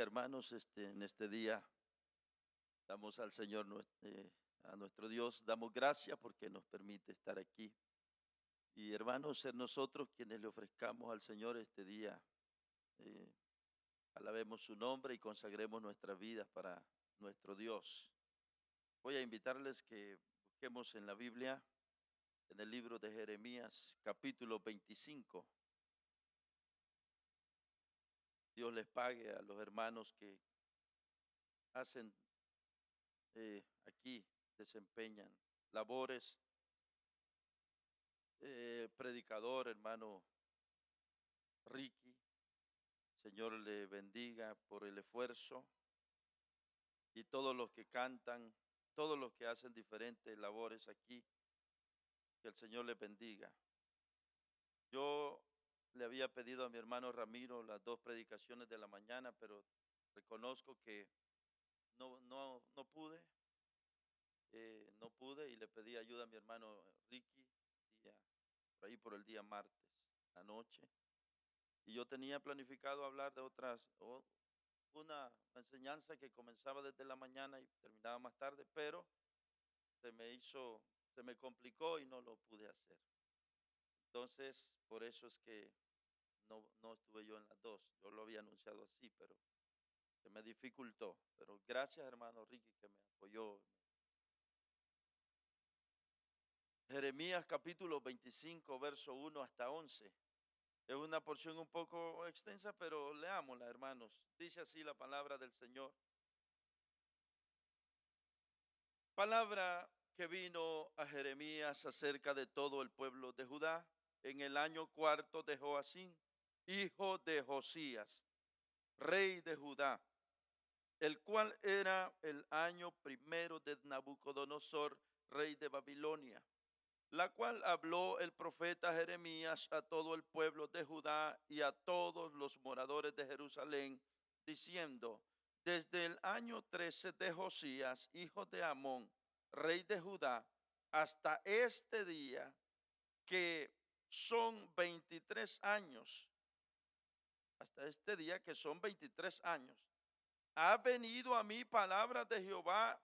bendiga, hermanos. En este día damos al Señor, a nuestro Dios, damos gracias porque nos permite estar aquí. Y hermanos, ser nosotros quienes le ofrezcamos al Señor este día. eh, Alabemos su nombre y consagremos nuestras vidas para nuestro Dios. Voy a invitarles que busquemos en la Biblia, en el libro de Jeremías, capítulo 25. Dios les pague a los hermanos que hacen aquí, desempeñan labores. Predicador, hermano Ricky, Señor le bendiga por el esfuerzo, y todos los que cantan, todos los que hacen diferentes labores aquí, que el Señor les bendiga. Yo le había pedido a mi hermano Ramiro las dos predicaciones de la mañana, pero reconozco que no pude, no pude, y le pedí ayuda a mi hermano Ricky por ahí por el día martes, la noche. Y yo tenía planificado hablar de una enseñanza que comenzaba desde la mañana y terminaba más tarde, pero se me complicó y no lo pude hacer. Entonces, por eso es que no estuve yo en las dos. Yo lo había anunciado así, pero se me dificultó. Pero gracias, hermano Ricky, que me apoyó. Jeremías capítulo 25, verso 1 hasta 11. Es una porción un poco extensa, pero leámosla, hermanos. Dice así la palabra del Señor. Palabra que vino a Jeremías acerca de todo el pueblo de Judá en el año cuarto de Joacín, hijo de Josías, rey de Judá, el cual era el año primero de Nabucodonosor, rey de Babilonia, la cual habló el profeta Jeremías a todo el pueblo de Judá y a todos los moradores de Jerusalén, diciendo: desde el año 13 de Josías, hijo de Amón, rey de Judá, hasta este día, que son 23 años, hasta este día que son 23 años, ha venido a mí palabra de Jehová,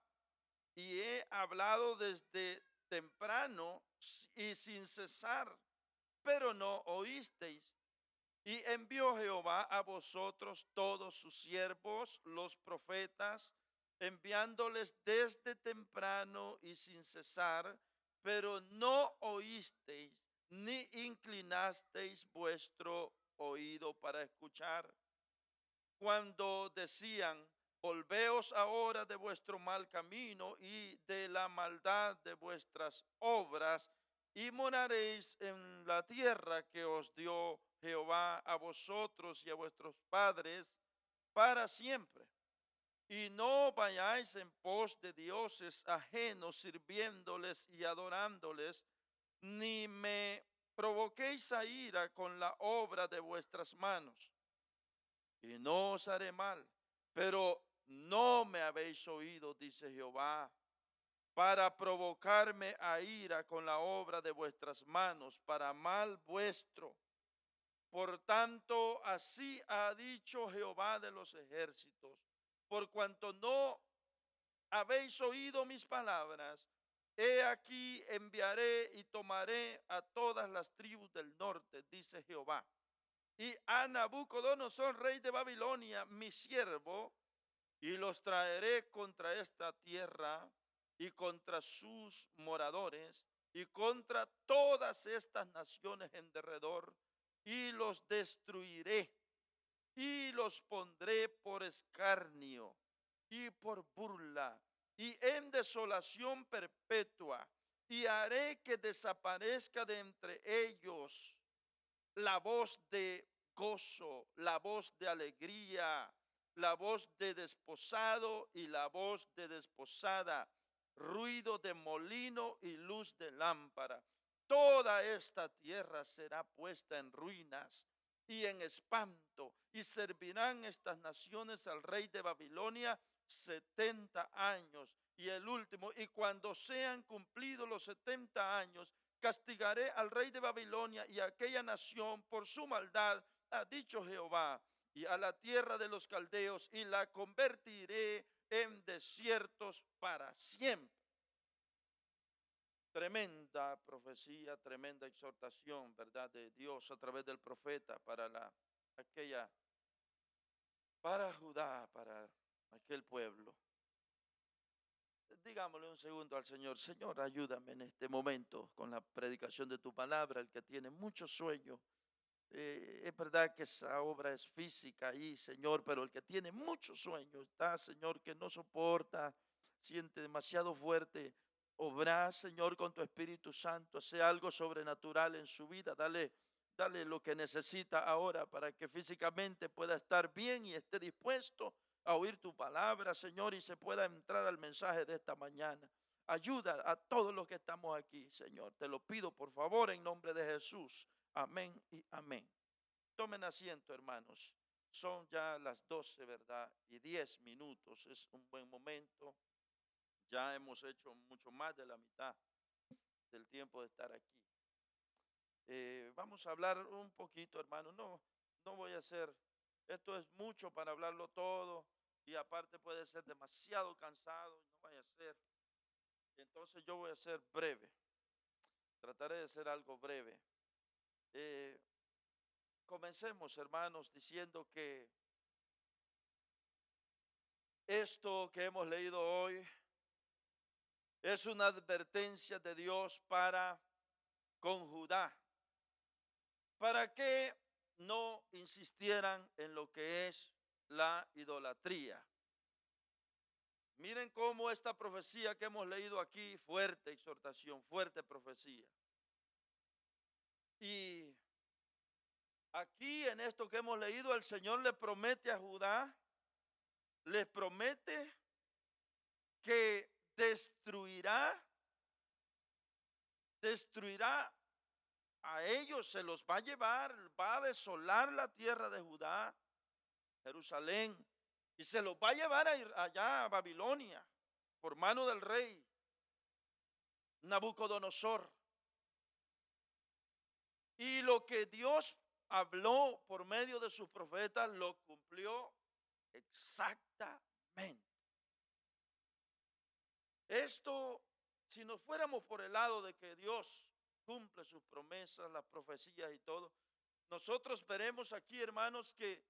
y he hablado desde temprano y sin cesar, pero no oísteis. Y envió Jehová a vosotros todos sus siervos, los profetas, enviándoles desde temprano y sin cesar, pero no oísteis, ni inclinasteis vuestro oído para escuchar. Cuando decían: volveos ahora de vuestro mal camino y de la maldad de vuestras obras, y moraréis en la tierra que os dio Jehová a vosotros y a vuestros padres para siempre. Y no vayáis en pos de dioses ajenos, sirviéndoles y adorándoles, ni me provoquéis a ira con la obra de vuestras manos, y no os haré mal. Pero no me habéis oído, dice Jehová, para provocarme a ira con la obra de vuestras manos, para mal vuestro. Por tanto, así ha dicho Jehová de los ejércitos: por cuanto no habéis oído mis palabras, he aquí enviaré y tomaré a todas las tribus del norte, dice Jehová, y a Nabucodonosor, rey de Babilonia, mi siervo, y los traeré contra esta tierra y contra sus moradores y contra todas estas naciones en derredor, y los destruiré y los pondré por escarnio y por burla y en desolación perpetua, y haré que desaparezca de entre ellos la voz de gozo, la voz de alegría, la voz de desposado y la voz de desposada, ruido de molino y luz de lámpara. Toda esta tierra será puesta en ruinas y en espanto, y servirán estas naciones al rey de Babilonia 70 años. Y el último, y cuando sean cumplidos los 70 años, castigaré al rey de Babilonia y a aquella nación por su maldad, ha dicho Jehová, y a la tierra de los caldeos y la convertiré en desiertos para siempre. Tremenda profecía, tremenda exhortación, ¿verdad? De Dios a través del profeta para Judá, para aquel pueblo. Digámosle un segundo al Señor: Señor, ayúdame en este momento con la predicación de tu palabra, el que tiene mucho sueño. Es verdad que esa obra es física ahí, Señor, pero el que tiene mucho sueño está, Señor, que no soporta, siente demasiado fuerte. Obra, Señor, con tu Espíritu Santo, hace algo sobrenatural en su vida. Dale lo que necesita ahora para que físicamente pueda estar bien y esté dispuesto a oír tu palabra, Señor, y se pueda entrar al mensaje de esta mañana. Ayuda a todos los que estamos aquí, Señor. Te lo pido, por favor, en nombre de Jesús. Amén y amén. Tomen asiento, hermanos. Son ya las 12, ¿verdad? Y 10 minutos. Es un buen momento. Ya hemos hecho mucho más de la mitad del tiempo de estar aquí. Vamos a hablar un poquito, hermanos. No voy a hacer, esto es mucho para hablarlo todo y aparte puede ser demasiado cansado y no vaya a ser. Entonces yo voy a ser breve. Trataré de ser algo breve. Eh, Comencemos, hermanos, diciendo que esto que hemos leído hoy es una advertencia de Dios para con Judá, para que no insistieran en lo que es la idolatría. Miren cómo esta profecía que hemos leído aquí, fuerte exhortación, fuerte profecía. Y aquí en esto que hemos leído, el Señor le promete a Judá, les promete que destruirá a ellos, se los va a llevar, va a desolar la tierra de Judá, Jerusalén, y se los va a llevar allá a Babilonia por mano del rey Nabucodonosor. Y lo que Dios habló por medio de sus profetas lo cumplió exactamente. Esto, si nos fuéramos por el lado de que Dios cumple sus promesas, las profecías y todo, nosotros veremos aquí, hermanos, que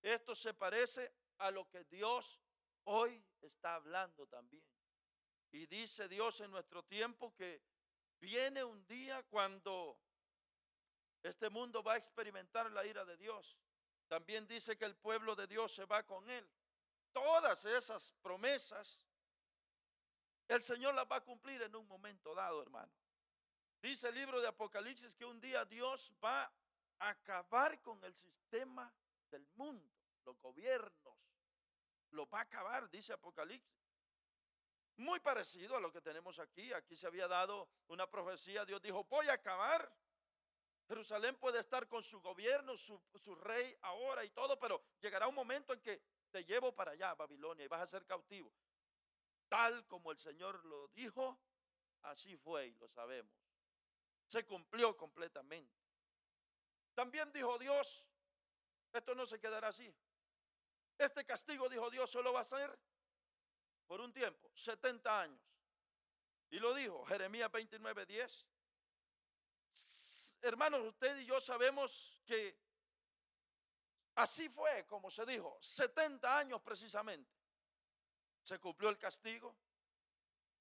esto se parece a lo que Dios hoy está hablando también. Y dice Dios en nuestro tiempo que viene un día cuando este mundo va a experimentar la ira de Dios. También dice que el pueblo de Dios se va con él. Todas esas promesas, el Señor las va a cumplir en un momento dado, hermano. Dice el libro de Apocalipsis que un día Dios va a acabar con el sistema del mundo, los gobiernos, lo va a acabar, dice Apocalipsis. Muy parecido a lo que tenemos aquí. Aquí se había dado una profecía. Dios dijo: voy a acabar. Jerusalén puede estar con su gobierno, su rey ahora y todo, pero llegará un momento en que te llevo para allá, Babilonia, y vas a ser cautivo. Tal como el Señor lo dijo, así fue y lo sabemos. Se cumplió completamente. También dijo Dios: esto no se quedará así. Este castigo, dijo Dios, solo va a ser por un tiempo, 70 años. Y lo dijo Jeremías 29:10. Hermanos, usted y yo sabemos que así fue como se dijo, 70 años precisamente. Se cumplió el castigo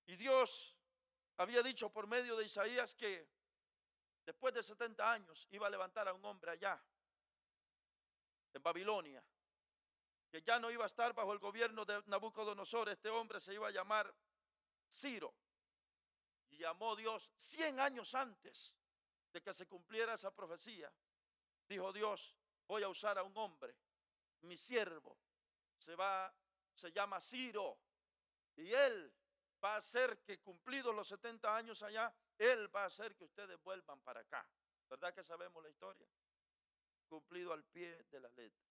y Dios había dicho por medio de Isaías que después de 70 años iba a levantar a un hombre allá en Babilonia, que ya no iba a estar bajo el gobierno de Nabucodonosor. Este hombre se iba a llamar Ciro. Y llamó Dios 100 años antes de que se cumpliera esa profecía. Dijo Dios: voy a usar a un hombre, mi siervo, se llama Ciro, y él va a hacer que, cumplidos los 70 años allá, él va a hacer que ustedes vuelvan para acá. ¿Verdad que sabemos la historia? Cumplido al pie de la letra.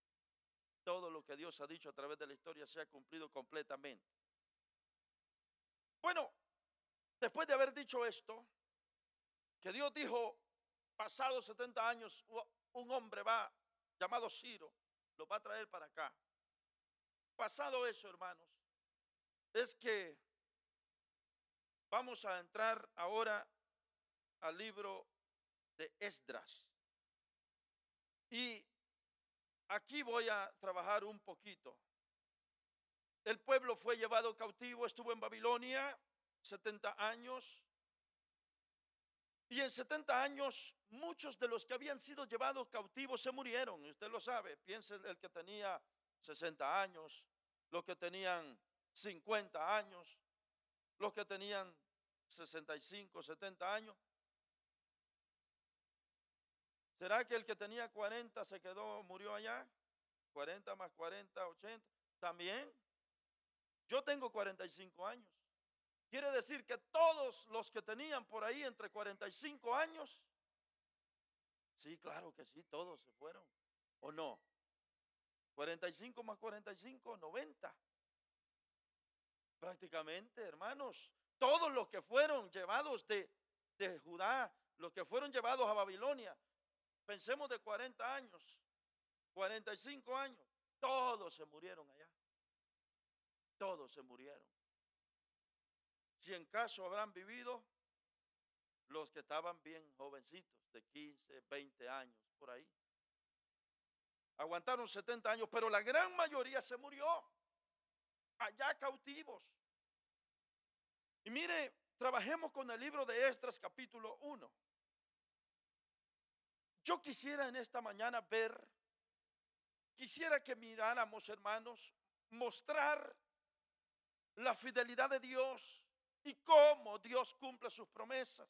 Todo lo que Dios ha dicho a través de la historia se ha cumplido completamente. Bueno, después de haber dicho esto, que Dios dijo, pasados 70 años, un hombre va llamado Ciro, los va a traer para acá. Pasado eso, hermanos, es que vamos a entrar ahora al libro de Esdras. Y aquí voy a trabajar un poquito. El pueblo fue llevado cautivo, estuvo en Babilonia 70 años. Y en 70 años, muchos de los que habían sido llevados cautivos se murieron. Usted lo sabe. Piense el que tenía 60 años, los que tenían 50 años, los que tenían 65, 70 años. ¿Será que el que tenía 40 se quedó, murió allá? 40 más 40, 80. También. Yo tengo 45 años. Quiere decir que todos los que tenían por ahí entre 45 años, sí, claro que sí, todos se fueron. ¿O no? 45 más 45, 90. Prácticamente, hermanos, todos los que fueron llevados de Judá, los que fueron llevados a Babilonia, pensemos de 40 años, 45 años, todos se murieron allá. Todos se murieron. Si en caso habrán vivido los que estaban bien jovencitos, de 15, 20 años, por ahí. Aguantaron 70 años, pero la gran mayoría se murió allá cautivos. Y mire, trabajemos con el libro de Esdras capítulo 1. Yo quisiera en esta mañana quisiera que miráramos, hermanos, mostrar la fidelidad de Dios y cómo Dios cumple sus promesas.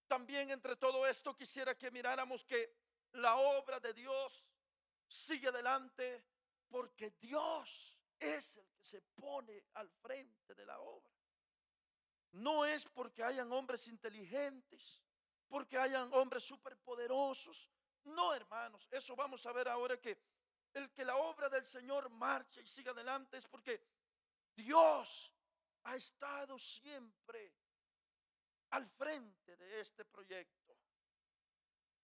También entre todo esto quisiera que miráramos que la obra de Dios sigue adelante porque Dios es el que se pone al frente de la obra. No es porque hayan hombres inteligentes, porque hayan hombres superpoderosos. No, hermanos, eso vamos a ver ahora, que el que la obra del Señor marche y siga adelante es porque Dios ha estado siempre al frente de este proyecto.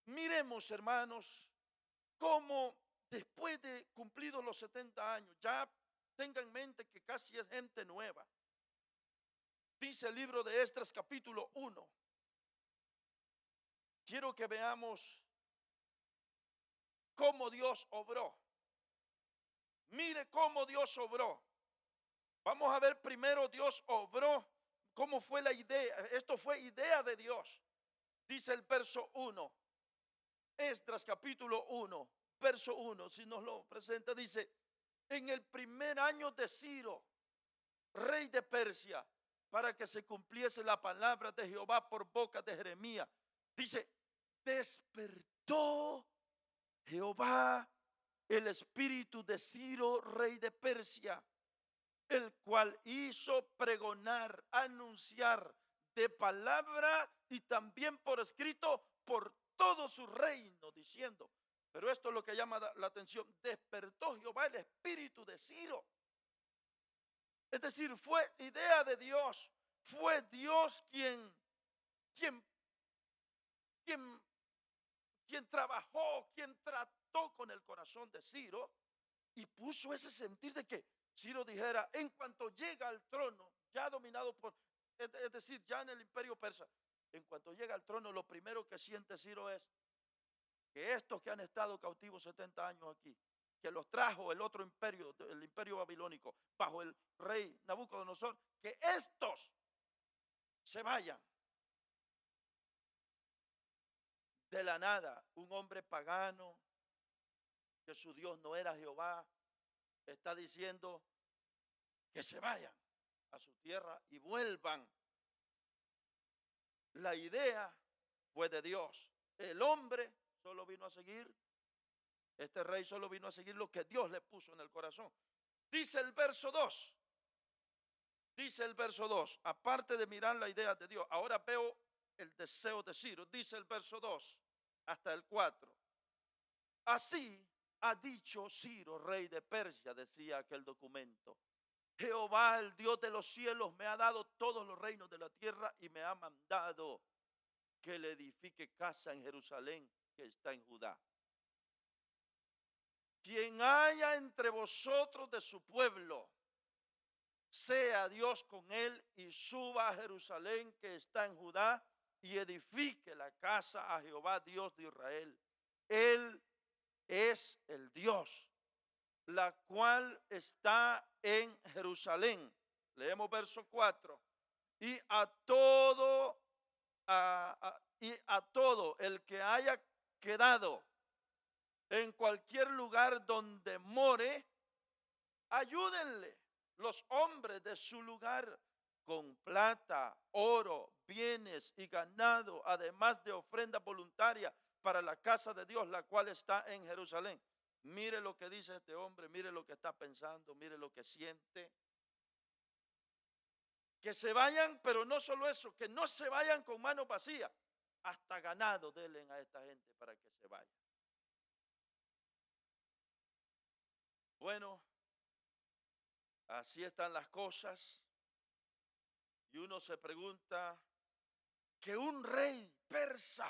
Miremos, hermanos, cómo después de cumplidos los 70 años, ya tenga en mente que casi es gente nueva. Dice el libro de Esdras capítulo 1. Quiero que veamos cómo Dios obró. Mire cómo Dios obró. Vamos a ver primero Dios obró, cómo fue la idea. Esto fue idea de Dios. Dice el verso 1. Esdras capítulo 1, verso 1, si nos lo presenta, dice: en el primer año de Ciro, rey de Persia, para que se cumpliese la palabra de Jehová por boca de Jeremías. Dice: despertó Jehová el espíritu de Ciro, rey de Persia, el cual hizo pregonar, anunciar de palabra y también por escrito por todo su reino, diciendo. Pero esto es lo que llama la atención: despertó Jehová el espíritu de Ciro. Es decir, fue idea de Dios, fue Dios quien, quien, quien trabajó, quien trató con el corazón de Ciro y puso ese sentir de que Ciro dijera, en cuanto llega al trono, ya dominado por, es decir, ya en el imperio persa, en cuanto llega al trono, lo primero que siente Ciro es que estos que han estado cautivos 70 años aquí, que los trajo el otro imperio, el imperio babilónico, bajo el rey Nabucodonosor, que estos se vayan. De la nada, un hombre pagano, que su Dios no era Jehová, está diciendo que se vayan a su tierra y vuelvan. La idea fue de Dios. El hombre solo vino a seguir, este rey solo vino a seguir lo que Dios le puso en el corazón. Dice el verso 2. Dice el verso 2, aparte de mirar la idea de Dios, ahora veo el deseo de Ciro. Dice el verso 2 hasta el 4. Así ha dicho Ciro, rey de Persia, decía aquel documento: Jehová, el Dios de los cielos, me ha dado todos los reinos de la tierra y me ha mandado que le edifique casa en Jerusalén, que está en Judá. quien haya entre vosotros de su pueblo, sea Dios con él y suba a Jerusalén que está en Judá y edifique la casa a Jehová Dios de Israel. Él es el Dios, la cual está en Jerusalén. Leemos verso 4. Y a todo el que haya quedado en cualquier lugar donde more, ayúdenle los hombres de su lugar con plata, oro, bienes y ganado, además de ofrenda voluntaria para la casa de Dios, la cual está en Jerusalén. Mire lo que dice este hombre, mire lo que está pensando, mire lo que siente. Que se vayan, pero no solo eso, que no se vayan con manos vacías. Hasta ganado denle a esta gente para que se vaya. Bueno, así están las cosas. Y uno se pregunta, que un rey persa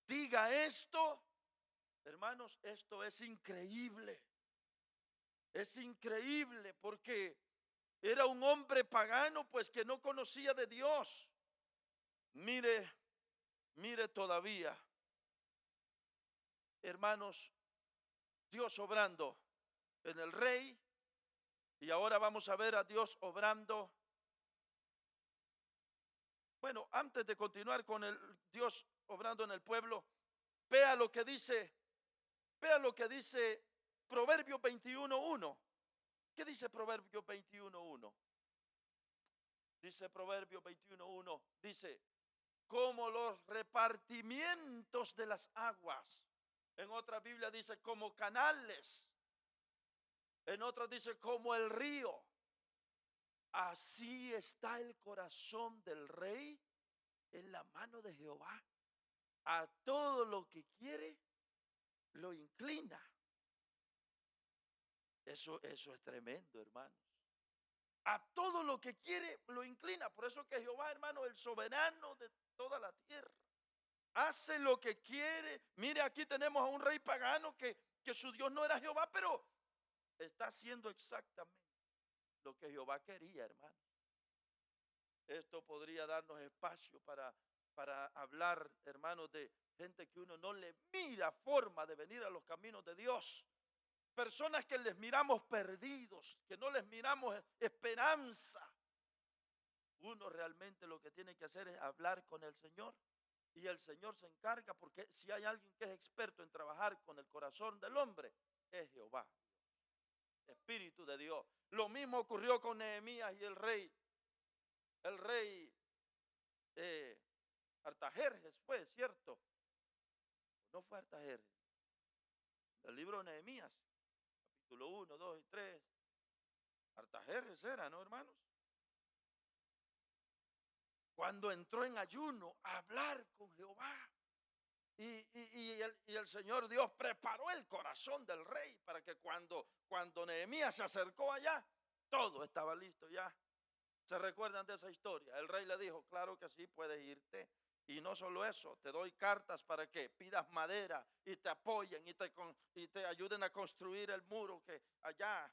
diga esto, hermanos, esto es increíble. Es increíble porque era un hombre pagano, pues que no conocía de Dios. Mire, mire todavía, hermanos, Dios obrando en el rey. Y ahora vamos a ver a Dios obrando. Bueno, antes de continuar con el Dios obrando en el pueblo, vea lo que dice, vea lo que dice Proverbios 21:1. ¿Qué dice Proverbios 21:1? Dice Proverbios 21:1, dice, como los repartimientos de las aguas. En otra Biblia dice como canales. En otra dice como el río. Así está el corazón del rey en la mano de Jehová. A todo lo que quiere lo inclina. Eso es tremendo, hermanos. A todo lo que quiere lo inclina. Por eso que Jehová, hermano, el soberano de toda la tierra, hace lo que quiere. Mire, aquí tenemos a un rey pagano que su Dios no era Jehová, pero está haciendo exactamente lo que Jehová quería, hermano. Esto podría darnos espacio para hablar, hermanos, de gente que uno no le mira forma de venir a los caminos de Dios. Personas que les miramos perdidos, que no les miramos esperanza. Uno realmente lo que tiene que hacer es hablar con el Señor y el Señor se encarga, porque si hay alguien que es experto en trabajar con el corazón del hombre, es Jehová, Espíritu de Dios. Lo mismo ocurrió con Nehemías y el rey Artajerjes fue, ¿cierto? No fue Artajerjes. El libro de Nehemías, capítulo 1, 2 y 3. Artajerjes era, ¿no, hermanos? Cuando entró en ayuno a hablar con Jehová. Y el Señor Dios preparó el corazón del rey para que cuando Nehemías se acercó allá, todo estaba listo ya. ¿Se recuerdan de esa historia? El rey le dijo, claro que sí, puedes irte. Y no solo eso, te doy cartas para que pidas madera y te apoyen y te ayuden a construir el muro que allá.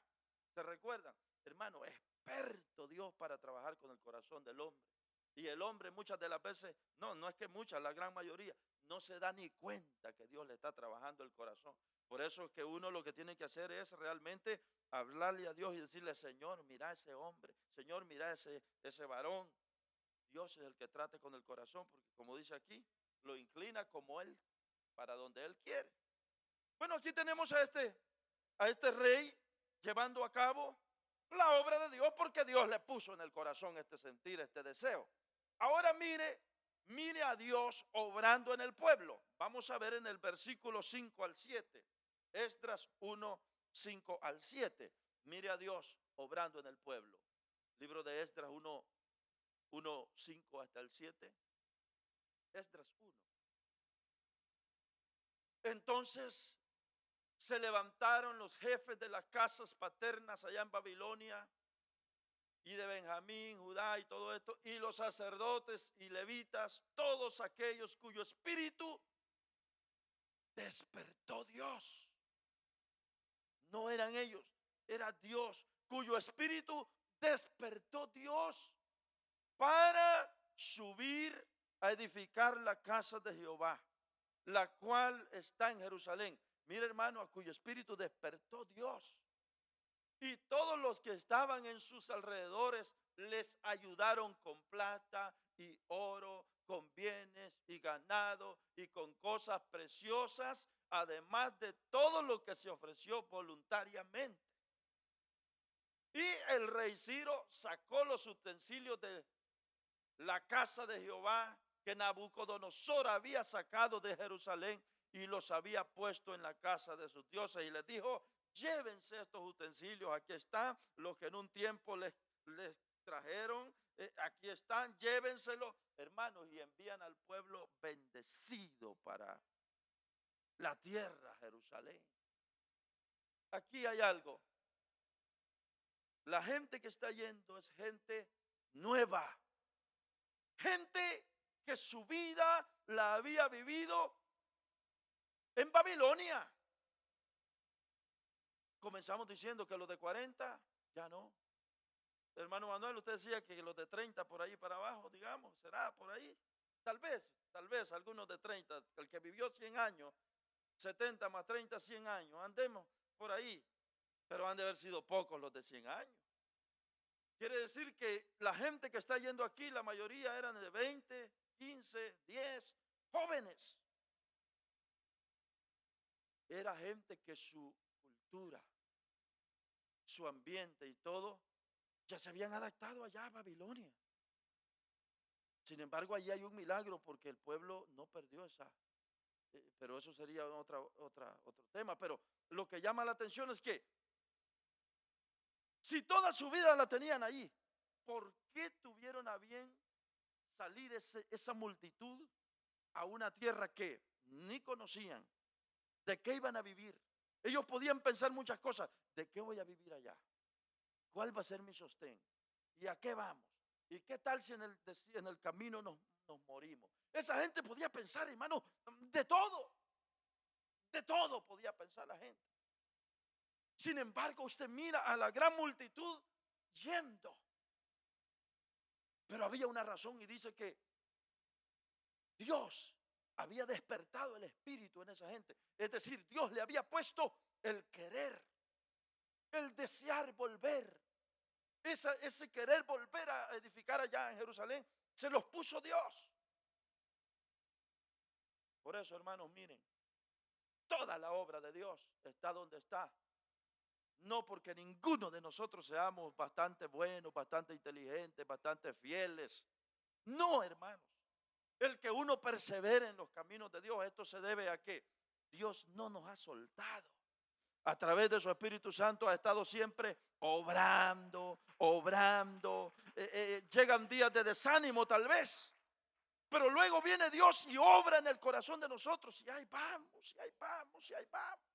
¿Se recuerdan? Hermano, experto Dios para trabajar con el corazón del hombre. Y el hombre muchas de las veces, no es que muchas, la gran mayoría, no se da ni cuenta que Dios le está trabajando el corazón. Por eso es que uno lo que tiene que hacer es realmente hablarle a Dios y decirle, Señor, mira ese hombre, Señor, mira ese varón. Dios es el que trate con el corazón, porque como dice aquí, lo inclina como Él, para donde Él quiere. Bueno, aquí tenemos a este rey llevando a cabo la obra de Dios, porque Dios le puso en el corazón este sentir, este deseo. Ahora mire a Dios obrando en el pueblo. Vamos a ver en el versículo 5 al 7. Esdras 1, 5 al 7. Mire a Dios obrando en el pueblo. Libro de Esdras 1, 5 hasta el 7. Esdras 1. Entonces se levantaron los jefes de las casas paternas allá en Babilonia y de Benjamín, Judá y todo esto, y los sacerdotes y levitas, todos aquellos cuyo espíritu despertó Dios. No eran ellos, era Dios, cuyo espíritu despertó Dios para subir a edificar la casa de Jehová, la cual está en Jerusalén. Mira, hermano, a cuyo espíritu despertó Dios. Y todos los que estaban en sus alrededores les ayudaron con plata y oro, con bienes y ganado y con cosas preciosas, además de todo lo que se ofreció voluntariamente. Y el rey Ciro sacó los utensilios de la casa de Jehová que Nabucodonosor había sacado de Jerusalén y los había puesto en la casa de sus dioses, y les dijo: llévense estos utensilios, aquí están los que en un tiempo les trajeron, aquí están, llévenselos, hermanos, y envían al pueblo bendecido para la tierra, Jerusalén. Aquí hay algo: la gente que está yendo es gente nueva, gente que su vida la había vivido en Babilonia. Comenzamos diciendo que los de 40 ya no. Hermano Manuel, usted decía que los de 30 por ahí para abajo, digamos, será por ahí. Tal vez algunos de 30, el que vivió 100 años, 70 más 30, 100 años, andemos por ahí. Pero han de haber sido pocos los de 100 años. Quiere decir que la gente que está yendo aquí, la mayoría eran de 20, 15, 10, jóvenes. Era gente que su cultura, su ambiente y todo, ya se habían adaptado allá a Babilonia. Sin embargo, allí hay un milagro porque el pueblo no perdió esa, pero eso sería otro tema. Pero lo que llama la atención es que si toda su vida la tenían allí, ¿por qué tuvieron a bien salir esa multitud a una tierra que ni conocían? ¿De qué iban a vivir? Ellos podían pensar muchas cosas. ¿De qué voy a vivir allá? ¿Cuál va a ser mi sostén? ¿Y a qué vamos? ¿Y qué tal si en el camino nos morimos? Esa gente podía pensar, hermano, de todo podía pensar la gente. Sin embargo, usted mira a la gran multitud yendo. Pero había una razón, y dice que Dios había despertado el espíritu en esa gente. Es decir, Dios le había puesto el querer, el desear volver. Ese querer volver a edificar allá en Jerusalén, se los puso Dios. Por eso, hermanos, miren, toda la obra de Dios está donde está. No porque ninguno de nosotros seamos bastante buenos, bastante inteligentes, bastante fieles. No, hermanos. El que uno persevere en los caminos de Dios, esto se debe a que Dios no nos ha soltado. A través de su Espíritu Santo ha estado siempre obrando, obrando. Llegan días de desánimo tal vez, pero luego viene Dios y obra en el corazón de nosotros. Y ahí vamos, y ahí vamos, y ahí vamos.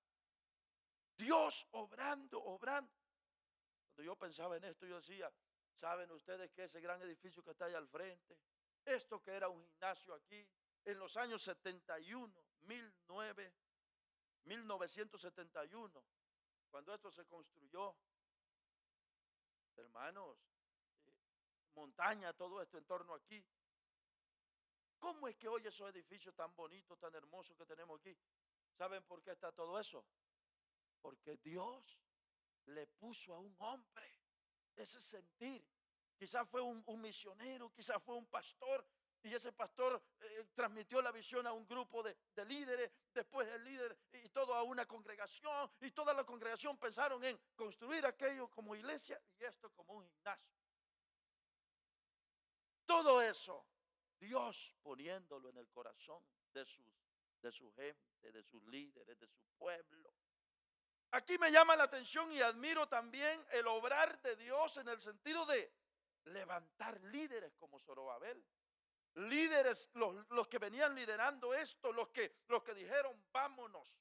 Dios obrando, obrando. Cuando yo pensaba en esto, yo decía: ¿saben ustedes que ese gran edificio que está ahí al frente, esto que era un gimnasio aquí, en los años 71, 1971, cuando esto se construyó, hermanos, eh, montaña, todo esto en torno aquí? ¿Cómo es que hoy esos edificios tan bonitos, tan hermosos que tenemos aquí? ¿Saben por qué está todo eso? Porque Dios le puso a un hombre ese sentir. Quizás fue un misionero, quizás fue un pastor, y ese pastor transmitió la visión a un grupo de líderes, después el líder y todo a una congregación, y toda la congregación pensaron en construir aquello como iglesia y esto como un gimnasio. Todo eso, Dios poniéndolo en el corazón de su gente, de sus líderes, de su pueblo. Aquí me llama la atención y admiro también el obrar de Dios en el sentido de levantar líderes como Zorobabel. Líderes, los que venían liderando esto, los que dijeron vámonos,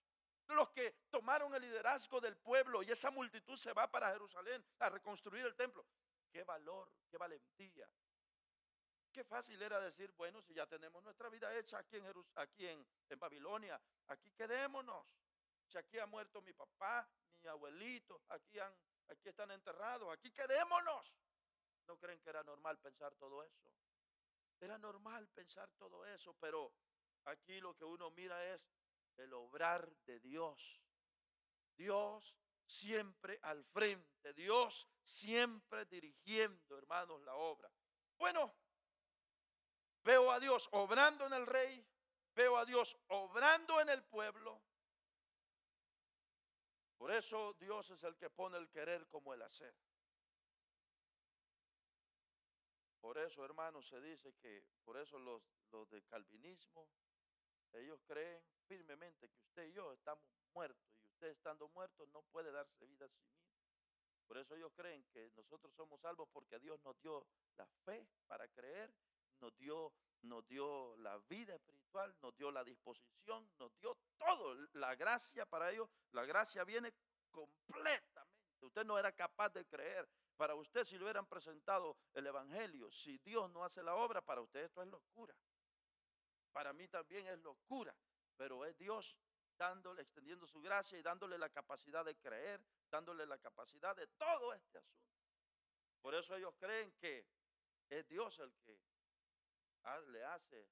los que tomaron el liderazgo del pueblo, y esa multitud se va para Jerusalén a reconstruir el templo. Qué valor, qué valentía. Qué fácil era decir: bueno, si ya tenemos nuestra vida hecha aquí en Babilonia, aquí quedémonos. Si aquí ha muerto mi papá, mi abuelito, aquí están enterrados, aquí quedémonos. ¿No creen que era normal pensar todo eso? Era normal pensar todo eso, pero aquí lo que uno mira es el obrar de Dios. Dios siempre al frente, Dios siempre dirigiendo, hermanos, la obra. Bueno, veo a Dios obrando en el rey, veo a Dios obrando en el pueblo. Por eso Dios es el que pone el querer como el hacer. Por eso, hermanos, se dice que, por eso los de calvinismo, ellos creen firmemente que usted y yo estamos muertos, y usted estando muerto no puede darse vida a sí mismo. Por eso ellos creen que nosotros somos salvos porque Dios nos dio la fe para creer, nos dio la vida espiritual, nos dio la disposición, nos dio todo, la gracia para ellos. La gracia viene completamente. Usted no era capaz de creer. Para usted, si le hubieran presentado el evangelio, si Dios no hace la obra, para usted esto es locura. Para mí también es locura, pero es Dios dándole, extendiendo su gracia y dándole la capacidad de creer, dándole la capacidad de todo este asunto. Por eso ellos creen que es Dios el que le hace.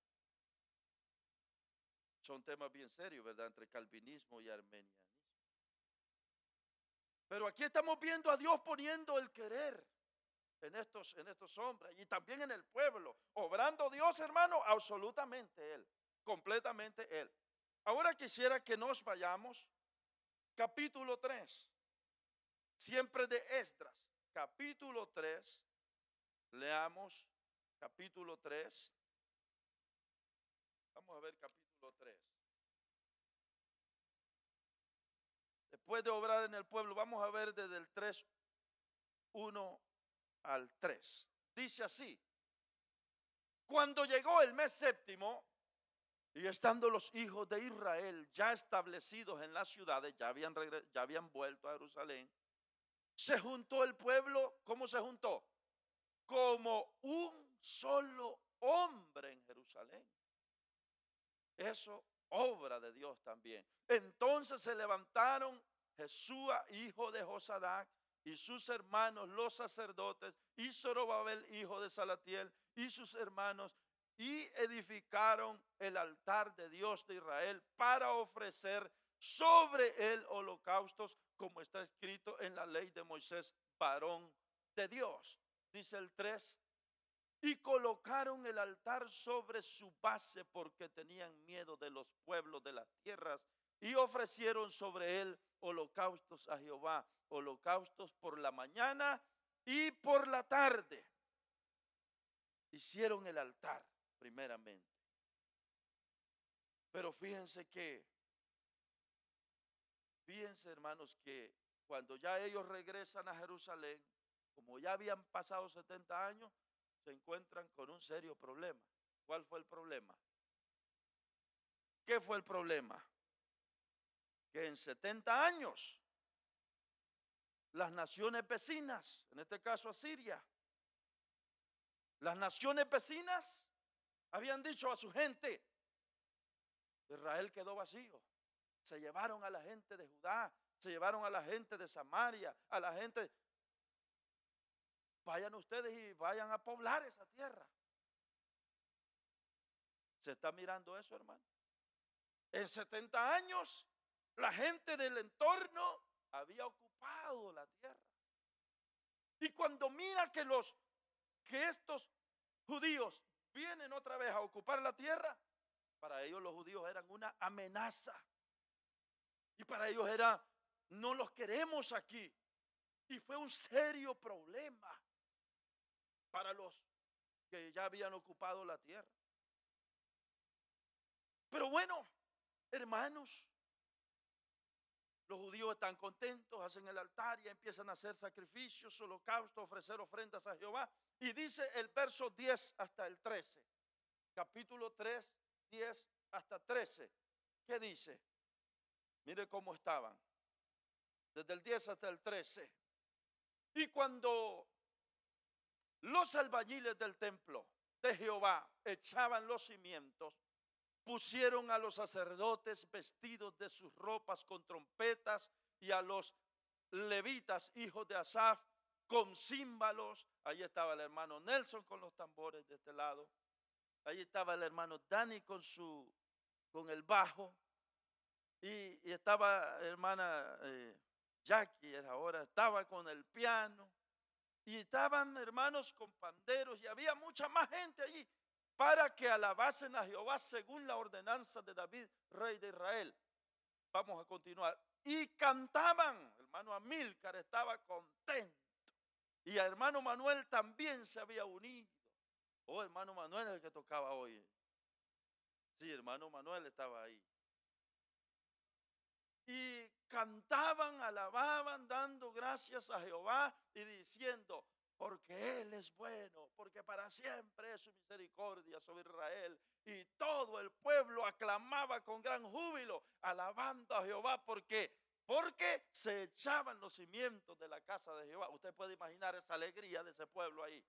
Son temas bien serios, ¿verdad? Entre calvinismo y armenianismo. Pero aquí estamos viendo a Dios poniendo el querer en estos hombres y también en el pueblo. Obrando Dios, hermano, absolutamente Él, completamente Él. Ahora quisiera que nos vayamos, capítulo 3, siempre de Esdras, capítulo 3, leamos capítulo 3. Vamos a ver capítulo 3. Después de obrar en el pueblo, vamos a ver desde el 3:1 al 3. Dice así: cuando llegó el mes séptimo, y estando los hijos de Israel ya establecidos en las ciudades, ya habían vuelto a Jerusalén, se juntó el pueblo. ¿Cómo se juntó? Como un solo hombre en Jerusalén. Eso, obra de Dios también. Entonces se levantaron Jesúa, hijo de Josadac, y sus hermanos, los sacerdotes, y Zorobabel, hijo de Salatiel, y sus hermanos, y edificaron el altar de Dios de Israel para ofrecer sobre él holocaustos, como está escrito en la ley de Moisés, varón de Dios. Dice el 3. Y colocaron el altar sobre su base porque tenían miedo de los pueblos de las tierras, y ofrecieron sobre él holocaustos a Jehová, holocaustos por la mañana y por la tarde. Hicieron el altar primeramente. Pero fíjense, hermanos, que cuando ya ellos regresan a Jerusalén, como ya habían pasado 70 años, se encuentran con un serio problema. ¿Cuál fue el problema? ¿Qué fue el problema? Que en 70 años las naciones vecinas, en este caso Asiria, las naciones vecinas habían dicho a su gente: Israel quedó vacío. Se llevaron a la gente de Judá, se llevaron a la gente de Samaria, a la gente. Vayan ustedes y vayan a poblar esa tierra. ¿Se está mirando eso, hermano? En 70 años la gente del entorno había ocupado la tierra. Y cuando mira que estos judíos vienen otra vez a ocupar la tierra, para ellos los judíos eran una amenaza. Y para ellos era: no los queremos aquí. Y fue un serio problema para los que ya habían ocupado la tierra. Pero bueno, hermanos, los judíos están contentos, hacen el altar y empiezan a hacer sacrificios, holocaustos, ofrecer ofrendas a Jehová. Y dice el verso 10 hasta el 13, capítulo 3, 10 hasta 13. ¿Qué dice? Mire cómo estaban, desde el 10 hasta el 13. Y cuando los albañiles del templo de Jehová echaban los cimientos, pusieron a los sacerdotes vestidos de sus ropas con trompetas, y a los levitas, hijos de Asaf, con címbalos. Ahí estaba el hermano Nelson con los tambores de este lado. Ahí estaba el hermano Dani con el bajo. Y estaba hermana Jackie, ahora estaba con el piano. Y estaban hermanos con panderos y había mucha más gente allí para que alabasen a Jehová según la ordenanza de David, rey de Israel. Vamos a continuar. Y cantaban, hermano Amílcar estaba contento. Y a hermano Manuel también se había unido. Oh, hermano Manuel es el que tocaba hoy. Sí, hermano Manuel estaba ahí. Y cantaban, alababan, dando gracias a Jehová y diciendo, porque Él es bueno, porque para siempre es su misericordia sobre Israel. Y todo el pueblo aclamaba con gran júbilo, alabando a Jehová, porque se echaban los cimientos de la casa de Jehová. Usted puede imaginar esa alegría de ese pueblo ahí.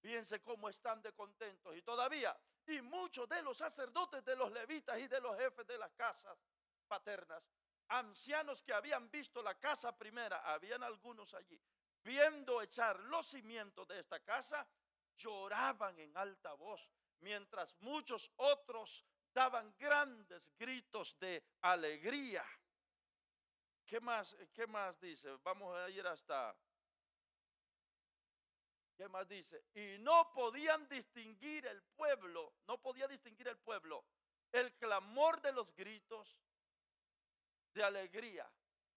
Fíjense cómo están de contentos. Y todavía, y muchos de los sacerdotes, de los levitas y de los jefes de las casas paternas, ancianos que habían visto la casa primera, habían algunos allí, viendo echar los cimientos de esta casa, lloraban en alta voz, mientras muchos otros daban grandes gritos de alegría. ¿Qué más dice? Vamos a ir hasta... ¿Qué más dice? Y no podían distinguir el pueblo, no podía distinguir el pueblo el clamor de los gritos de alegría,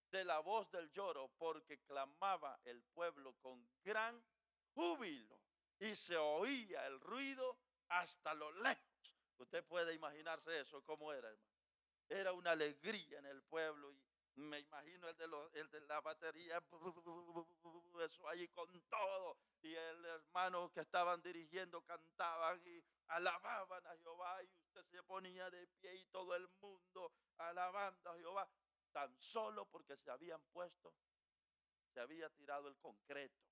de la voz del lloro, porque clamaba el pueblo con gran júbilo y se oía el ruido hasta lo lejos. Usted puede imaginarse eso, cómo era, hermano. Era una alegría en el pueblo y me imagino el de la batería, eso ahí con todo. Y el hermano que estaban dirigiendo cantaban y alababan a Jehová y usted se ponía de pie y todo el mundo alabando a Jehová. Tan solo porque se habían puesto, se había tirado el fundamento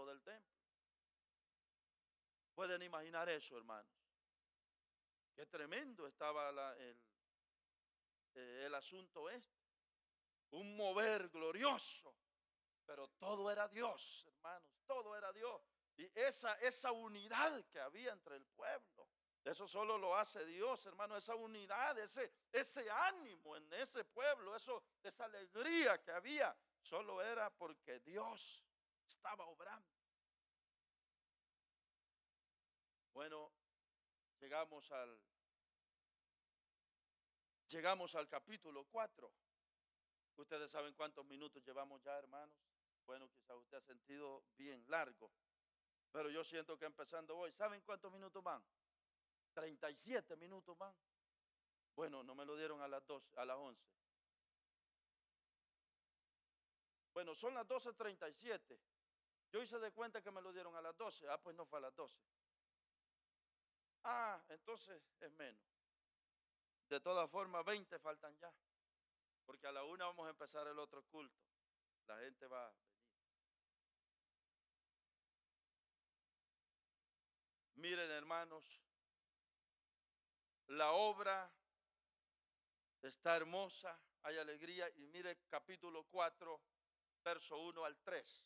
del templo. Pueden imaginar eso, hermanos. Qué tremendo estaba el asunto este. Un mover glorioso, pero todo era Dios, hermanos, todo era Dios. Y esa unidad que había entre el pueblo, eso solo lo hace Dios, hermano, esa unidad, ese ánimo en ese pueblo, esa alegría que había, solo era porque Dios estaba obrando. Bueno, llegamos al capítulo 4. Ustedes saben cuántos minutos llevamos ya, hermanos. Bueno, quizás usted ha sentido bien largo, pero yo siento que empezando hoy, ¿saben cuántos minutos van? 37 minutos van. Bueno, no me lo dieron a las 12, a las 11. Bueno, son las 12:37. Yo hice de cuenta que me lo dieron a las 12. Ah, pues no fue a las 12. Ah, entonces es menos. De todas formas, 20 faltan ya. Porque a la 1 vamos a empezar el otro culto. La gente va a venir. Miren, hermanos, la obra está hermosa, hay alegría. Y mire capítulo 4, verso 1 al 3.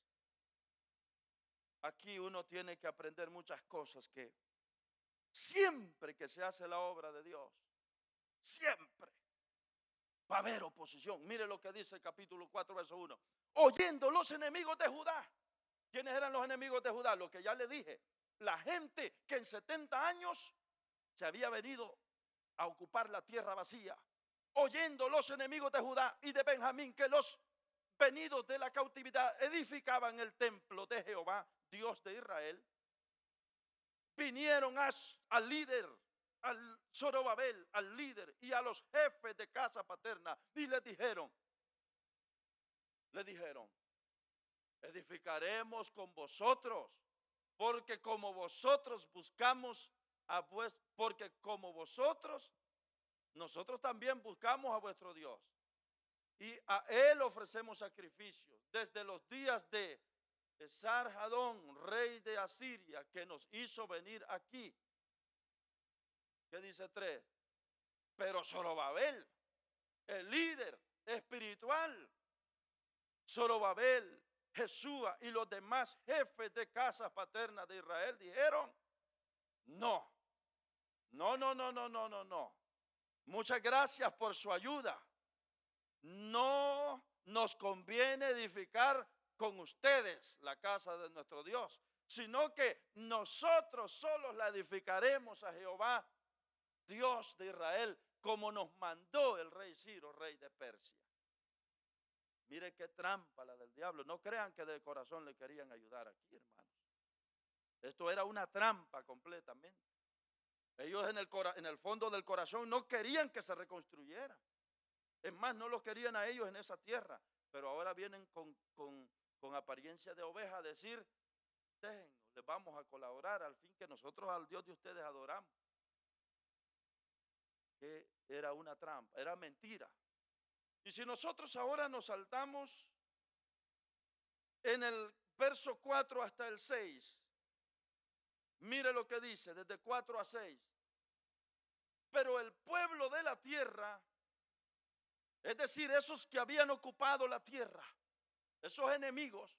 Aquí uno tiene que aprender muchas cosas que siempre que se hace la obra de Dios, siempre va a haber oposición. Mire lo que dice el capítulo 4, verso 1. Oyendo los enemigos de Judá. ¿Quiénes eran los enemigos de Judá? Lo que ya le dije. La gente que en 70 años se había venido a ocupar la tierra vacía. Oyendo los enemigos de Judá y de Benjamín que los venidos de la cautividad edificaban el templo de Jehová, Dios de Israel. Vinieron al líder, al Zorobabel, al líder y a los jefes de casa paterna y le dijeron, edificaremos con vosotros, porque como vosotros buscamos porque como vosotros, nosotros también buscamos a vuestro Dios. Y a Él ofrecemos sacrificios desde los días de Esarhadón, rey de Asiria, que nos hizo venir aquí. ¿Qué dice 3? Pero Zorobabel, el líder espiritual, Zorobabel, Jesúa y los demás jefes de casas paternas de Israel dijeron: no, no, no, no, no, no, no, no. Muchas gracias por su ayuda. No nos conviene edificar con ustedes la casa de nuestro Dios, sino que nosotros solos la edificaremos a Jehová, Dios de Israel, como nos mandó el rey Ciro, rey de Persia. Mire qué trampa la del diablo. No crean que de corazón le querían ayudar aquí, hermanos. Esto era una trampa completamente. Ellos en el fondo del corazón no querían que se reconstruyera. Es más, no los querían a ellos en esa tierra. Pero ahora vienen con apariencia de oveja a decir: déjennos, les vamos a colaborar al fin que nosotros al Dios de ustedes adoramos. Que era una trampa, era mentira. Y si nosotros ahora nos saltamos en el verso 4 hasta el 6, mire lo que dice, desde 4 a 6. Pero el pueblo de la tierra, es decir, esos que habían ocupado la tierra, esos enemigos,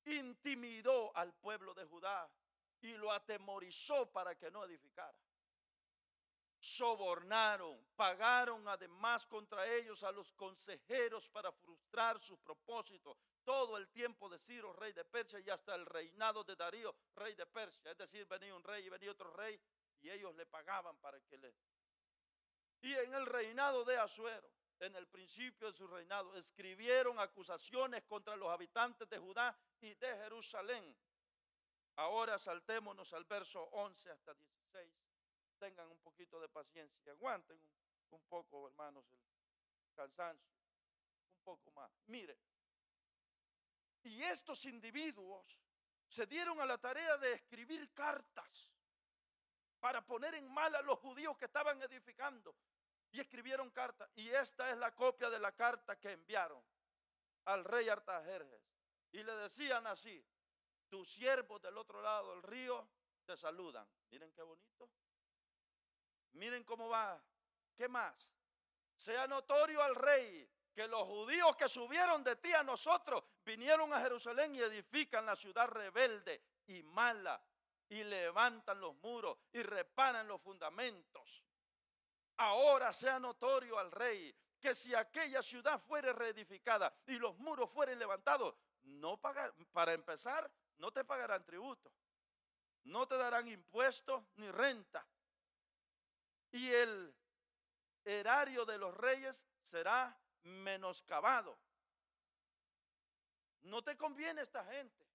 intimidó al pueblo de Judá y lo atemorizó para que no edificara. Sobornaron, pagaron además contra ellos a los consejeros para frustrar sus propósitos. Todo el tiempo de Ciro, rey de Persia, y hasta el reinado de Darío, rey de Persia. Es decir, venía un rey y venía otro rey, y ellos le pagaban para que le... Y en el reinado de Asuero, en el principio de su reinado, escribieron acusaciones contra los habitantes de Judá y de Jerusalén. Ahora saltémonos al verso 11 hasta 16. Tengan un poquito de paciencia y aguanten un poco, hermanos, el cansancio, un poco más. Mire, y estos individuos se dieron a la tarea de escribir cartas para poner en mal a los judíos que estaban edificando. Y escribieron cartas. Y esta es la copia de la carta que enviaron al rey Artajerjes. Y le decían así: tus siervos del otro lado del río te saludan. Miren qué bonito. Miren cómo va. ¿Qué más? Sea notorio al rey que los judíos que subieron de ti a nosotros vinieron a Jerusalén y edifican la ciudad rebelde y mala, y levantan los muros y reparan los fundamentos. Ahora sea notorio al rey que si aquella ciudad fuere reedificada y los muros fueren levantados, para empezar, no te pagarán tributo, no te darán impuestos ni renta, y el erario de los reyes será menoscabado. No te conviene esta gente,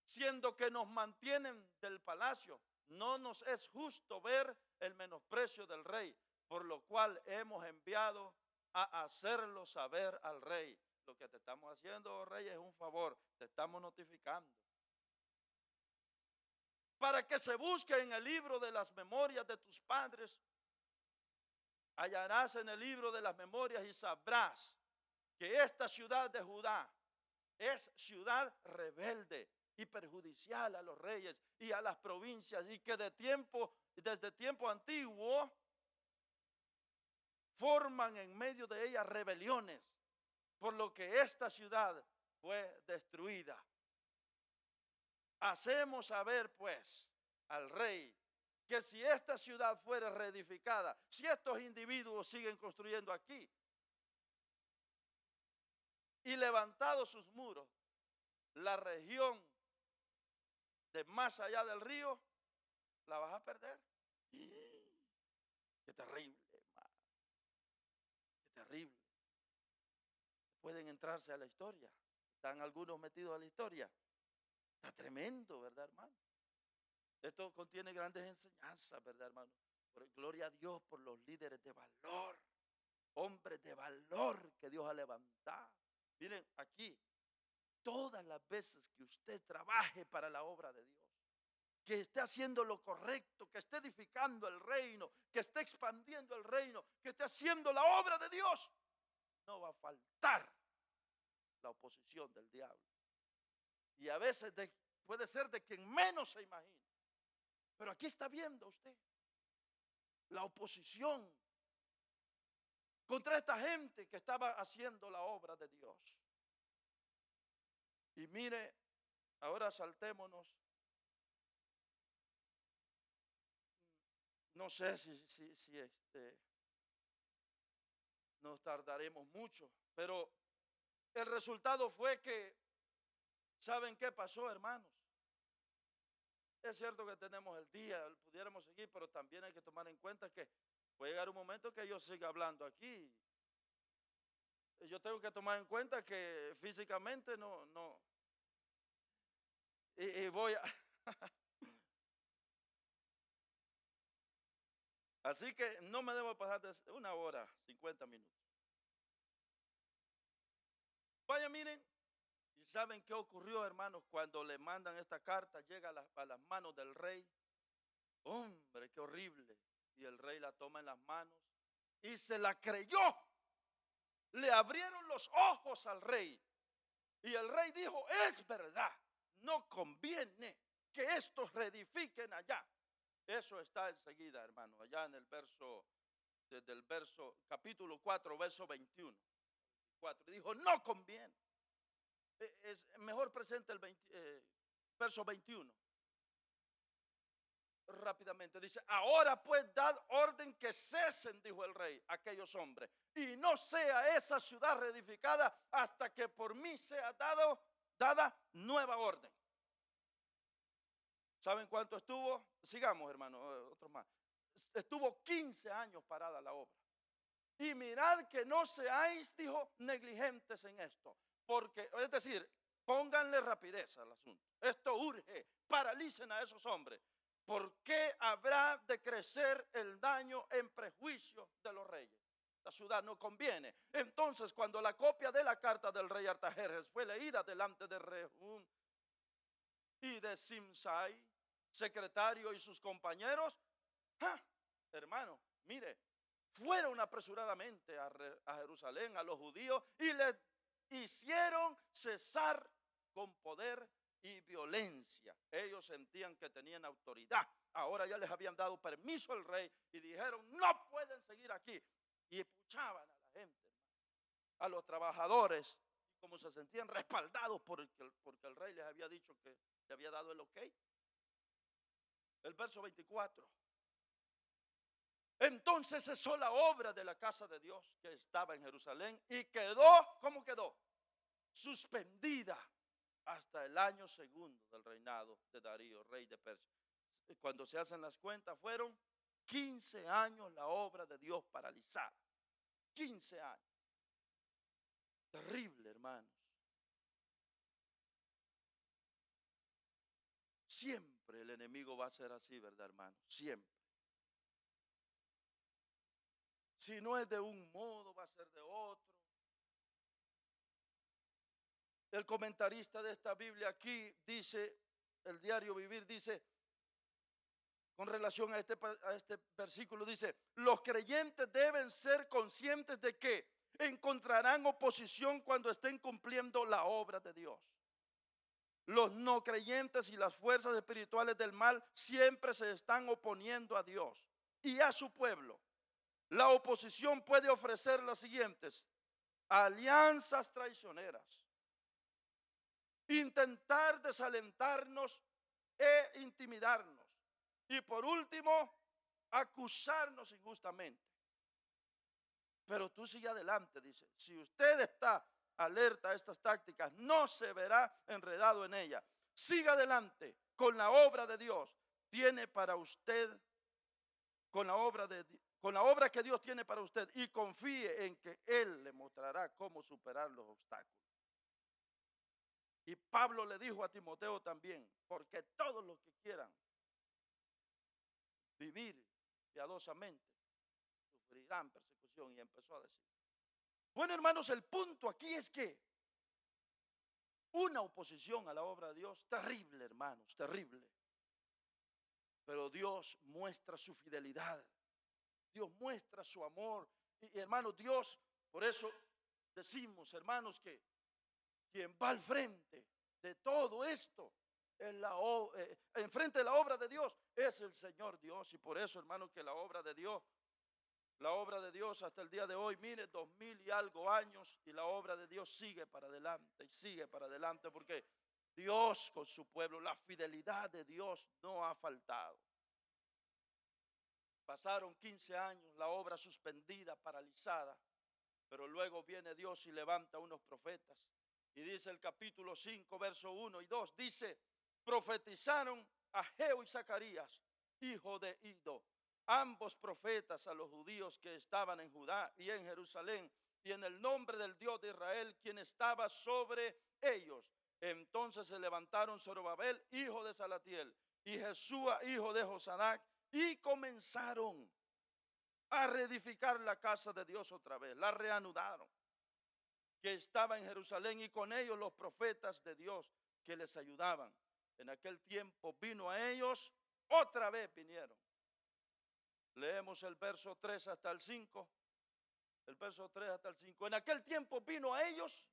siendo que nos mantienen del palacio. No nos es justo ver el menosprecio del rey, por lo cual hemos enviado a hacerlo saber al rey. Lo que te estamos haciendo, oh rey, es un favor, te estamos notificando. Para que se busque en el libro de las memorias de tus padres, hallarás en el libro de las memorias y sabrás que esta ciudad de Judá es ciudad rebelde y perjudicial a los reyes y a las provincias, y que desde tiempo antiguo forman en medio de ella rebeliones, por lo que esta ciudad fue destruida. Hacemos saber pues al rey que si esta ciudad fuera reedificada, si estos individuos siguen construyendo aquí y levantados sus muros, la región de más allá del río la vas a perder. Qué terrible, hermano. Qué terrible. Pueden entrarse a la historia. Están algunos metidos a la historia. Está tremendo, ¿verdad, hermano? Esto contiene grandes enseñanzas, ¿verdad, hermano? Gloria a Dios por los líderes de valor, hombres de valor que Dios ha levantado. Miren, aquí, todas las veces que usted trabaje para la obra de Dios, que esté haciendo lo correcto, que esté edificando el reino, que esté expandiendo el reino, que esté haciendo la obra de Dios, no va a faltar la oposición del diablo. Y a veces puede ser de quien menos se imagina. Pero aquí está viendo usted la oposición contra esta gente que estaba haciendo la obra de Dios. Y mire, ahora saltémonos. No sé si nos tardaremos mucho, pero el resultado fue que, ¿saben qué pasó, hermanos? Es cierto que tenemos el día, pudiéramos seguir, pero también hay que tomar en cuenta que puede llegar un momento que yo siga hablando aquí. Yo tengo que tomar en cuenta que físicamente no, y voy a... Así que no me debo pasar de 1 hora, 50 minutos. Vaya, miren, y saben qué ocurrió, hermanos, cuando le mandan esta carta, llega a las manos del rey. Hombre, qué horrible. Y el rey la toma en las manos y se la creyó. Le abrieron los ojos al rey. Y el rey dijo, es verdad, no conviene que estos reedifiquen allá. Eso está enseguida, hermano, allá en el verso, desde el verso, capítulo 4, verso 21. Y dijo, no conviene. Es mejor presente el verso 21. Rápidamente dice, ahora pues dad orden que cesen, dijo el rey, aquellos hombres, y no sea esa ciudad reedificada hasta que por mí sea dada nueva orden. ¿Saben cuánto estuvo? Sigamos, hermano, otros más. Estuvo 15 años parada la obra. Y mirad que no seáis, dijo, negligentes en esto, porque, es decir, pónganle rapidez al asunto. Esto urge, paralicen a esos hombres. ¿Por qué habrá de crecer el daño en prejuicio de los reyes? La ciudad no conviene. Entonces, cuando la copia de la carta del rey Artajerjes fue leída delante de Rehum y de Simsai, secretario, y sus compañeros, hermano, mire, fueron apresuradamente a Jerusalén, a los judíos, y les hicieron cesar con poder y violencia. Ellos sentían que tenían autoridad. Ahora ya les habían dado permiso al rey y dijeron, no pueden seguir aquí. Y escuchaban a la gente, a los trabajadores, como se sentían respaldados porque el rey les había dicho que le había dado el ok. El verso 24. Entonces cesó la obra de la casa de Dios que estaba en Jerusalén y quedó, ¿cómo quedó? Suspendida hasta el año segundo del reinado de Darío, rey de Persia. Cuando se hacen las cuentas, fueron 15 años la obra de Dios paralizada. 15 años. Terrible, hermanos. Siempre el enemigo va a ser así, ¿verdad, hermanos? Siempre. Si no es de un modo, va a ser de otro. El comentarista de esta Biblia aquí dice, el diario Vivir dice, con relación a este versículo, dice, los creyentes deben ser conscientes de que encontrarán oposición cuando estén cumpliendo la obra de Dios. Los no creyentes y las fuerzas espirituales del mal siempre se están oponiendo a Dios y a su pueblo. La oposición puede ofrecer las siguientes: alianzas traicioneras, intentar desalentarnos e intimidarnos, y por último, acusarnos injustamente. Pero tú sigue adelante, dice. Si usted está alerta a estas tácticas, no se verá enredado en ellas. Siga adelante con la obra de Dios. Tiene para usted, con la obra que Dios tiene para usted, y confíe en que Él le mostrará cómo superar los obstáculos. Y Pablo le dijo a Timoteo también, porque todos los que quieran vivir piadosamente sufrirán persecución, y empezó a decir. Bueno, hermanos, el punto aquí es que una oposición a la obra de Dios, terrible, hermanos, terrible. Pero Dios muestra su fidelidad, Dios muestra su amor. Y hermanos, Dios, por eso decimos, hermanos, que quien va al frente de todo esto enfrente de la obra de Dios es el Señor Dios. Y por eso, hermano, que la obra de Dios hasta el día de hoy, mire, 2000 y algo años, y la obra de Dios sigue para adelante y sigue para adelante, porque Dios con su pueblo, la fidelidad de Dios no ha faltado. Pasaron 15 años, la obra suspendida, paralizada, pero luego viene Dios y levanta unos profetas. Y dice el capítulo 5, verso 1 y 2, dice: profetizaron Ageo y Zacarías, hijo de Ido, ambos profetas, a los judíos que estaban en Judá y en Jerusalén, y en el nombre del Dios de Israel, quien estaba sobre ellos. Entonces se levantaron Zorobabel, hijo de Salatiel, y Jesúa, hijo de Josadac, y comenzaron a reedificar la casa de Dios otra vez. La reanudaron, que estaba en Jerusalén, y con ellos los profetas de Dios que les ayudaban. En aquel tiempo vino a ellos, otra vez vinieron. Leemos el verso 3 hasta el 5. El verso 3 hasta el 5. En aquel tiempo vino a ellos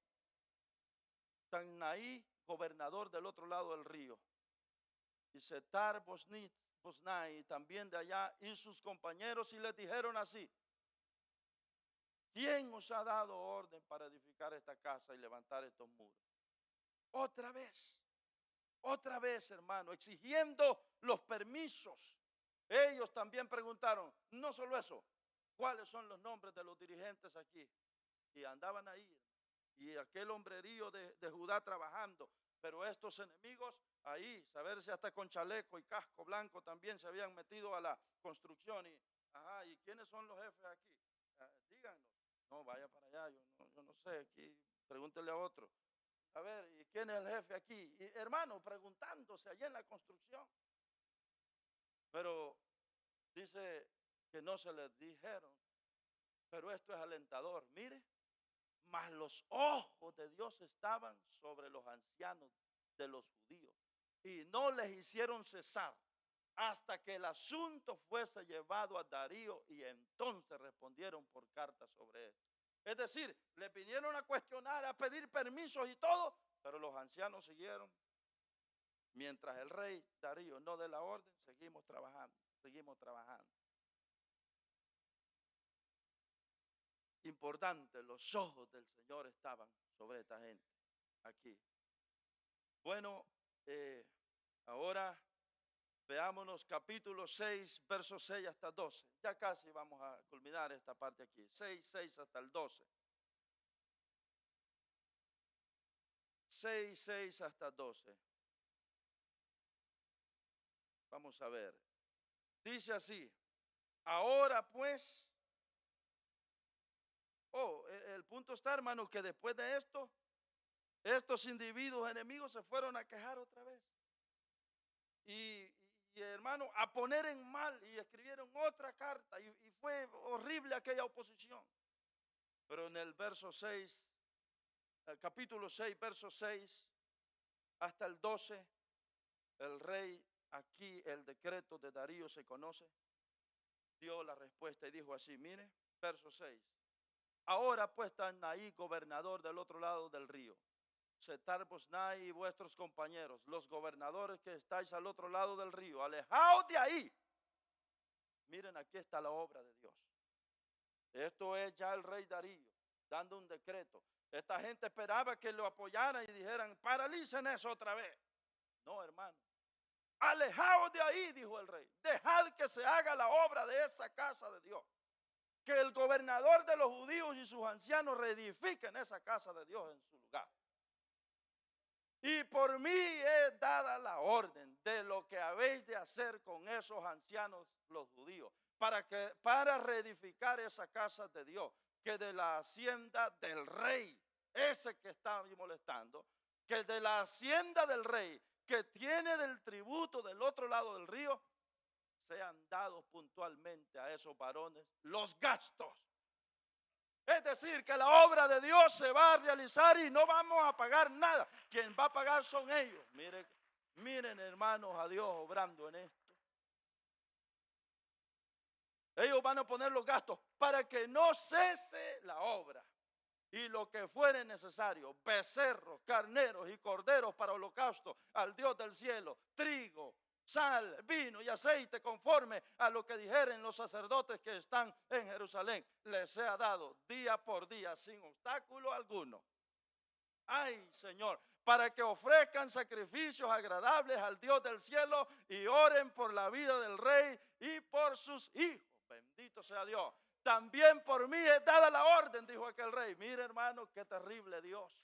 Tannaí, gobernador del otro lado del río, y Setar Bosnai, también de allá, y sus compañeros, y les dijeron así: ¿quién os ha dado orden para edificar esta casa y levantar estos muros? Otra vez, hermano, exigiendo los permisos. Ellos también preguntaron, no solo eso, ¿cuáles son los nombres de los dirigentes aquí? Y andaban ahí, y aquel hombrerío de Judá trabajando, pero estos enemigos ahí, saber si hasta con chaleco y casco blanco también se habían metido a la construcción. ¿Y quiénes son los jefes aquí? Díganos. No, vaya para allá, yo no sé, aquí pregúntele a otro. A ver, ¿y quién es el jefe aquí? Y hermano, preguntándose allá en la construcción. Pero dice que no se les dijeron, pero esto es alentador. Mire, mas los ojos de Dios estaban sobre los ancianos de los judíos, y no les hicieron cesar hasta que el asunto fuese llevado a Darío, y entonces respondieron por carta sobre esto. Es decir, le vinieron a cuestionar, a pedir permisos y todo, pero los ancianos siguieron. Mientras el rey Darío no dé la orden, seguimos trabajando. Importante, los ojos del Señor estaban sobre esta gente aquí. Bueno, ahora veámonos capítulo 6, versos 6 hasta 12. Ya casi vamos a culminar esta parte aquí. 6 hasta el 12. 6 hasta 12. Vamos a ver. Dice así: ahora pues, el punto está, hermano, que después de esto, estos individuos enemigos se fueron a quejar otra vez. Y hermano, a poner en mal, y escribieron otra carta, y fue horrible aquella oposición. Pero en el verso 6, el capítulo 6, verso 6 hasta el 12, el rey, aquí el decreto de Darío se conoce, dio la respuesta y dijo así, mire, verso 6. Ahora pues Tannaí, gobernador del otro lado del río, Setar Bosnai y vuestros compañeros, los gobernadores que estáis al otro lado del río, alejaos de ahí. Miren, aquí está la obra de Dios. Esto es ya el rey Darío dando un decreto. Esta gente esperaba que lo apoyaran y dijeran, paralicen eso otra vez. No, hermano. Alejaos de ahí, dijo el rey. Dejad que se haga la obra de esa casa de Dios. Que el gobernador de los judíos y sus ancianos reedifiquen esa casa de Dios en su lugar. Y por mí es dada la orden de lo que habéis de hacer con esos ancianos los judíos, para reedificar esa casa de Dios, que de la hacienda del rey, ese que está molestando, que de la hacienda del rey, que tiene del tributo del otro lado del río, sean dados puntualmente a esos varones los gastos. Es decir, que la obra de Dios se va a realizar y no vamos a pagar nada. Quien va a pagar son ellos. Miren, hermanos, a Dios obrando en esto. Ellos van a poner los gastos para que no cese la obra. y lo que fuere necesario, becerros, carneros y corderos para holocausto al Dios del cielo, trigo, sal, vino y aceite, conforme a lo que dijeren los sacerdotes que están en Jerusalén, les sea dado día por día sin obstáculo alguno. Ay, Señor, para que ofrezcan sacrificios agradables al Dios del cielo y oren por la vida del rey y por sus hijos. Bendito sea Dios. También por mí es dada la orden, dijo aquel rey. Mire, hermano, qué terrible Dios.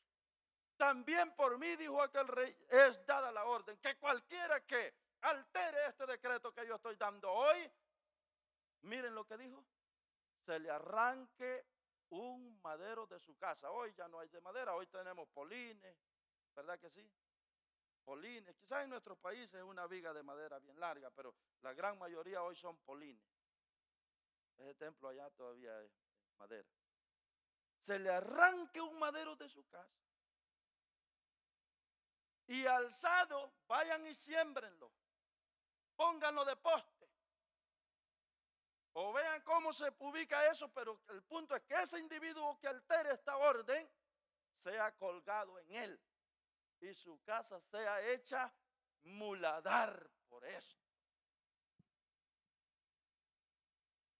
También por mí, dijo aquel rey, es dada la orden que cualquiera que altere este decreto que yo estoy dando hoy, miren lo que dijo, se le arranque un madero de su casa. Hoy ya no hay de madera, hoy tenemos polines, ¿verdad que sí? Polines, quizás en nuestros países es una viga de madera bien larga, pero la gran mayoría hoy son polines. Ese templo allá todavía es madera. Se le arranque un madero de su casa y alzado vayan y siémbrenlo, pónganlo de poste. O vean cómo se ubica eso, pero el punto es que ese individuo que altere esta orden sea colgado en él y su casa sea hecha muladar por eso.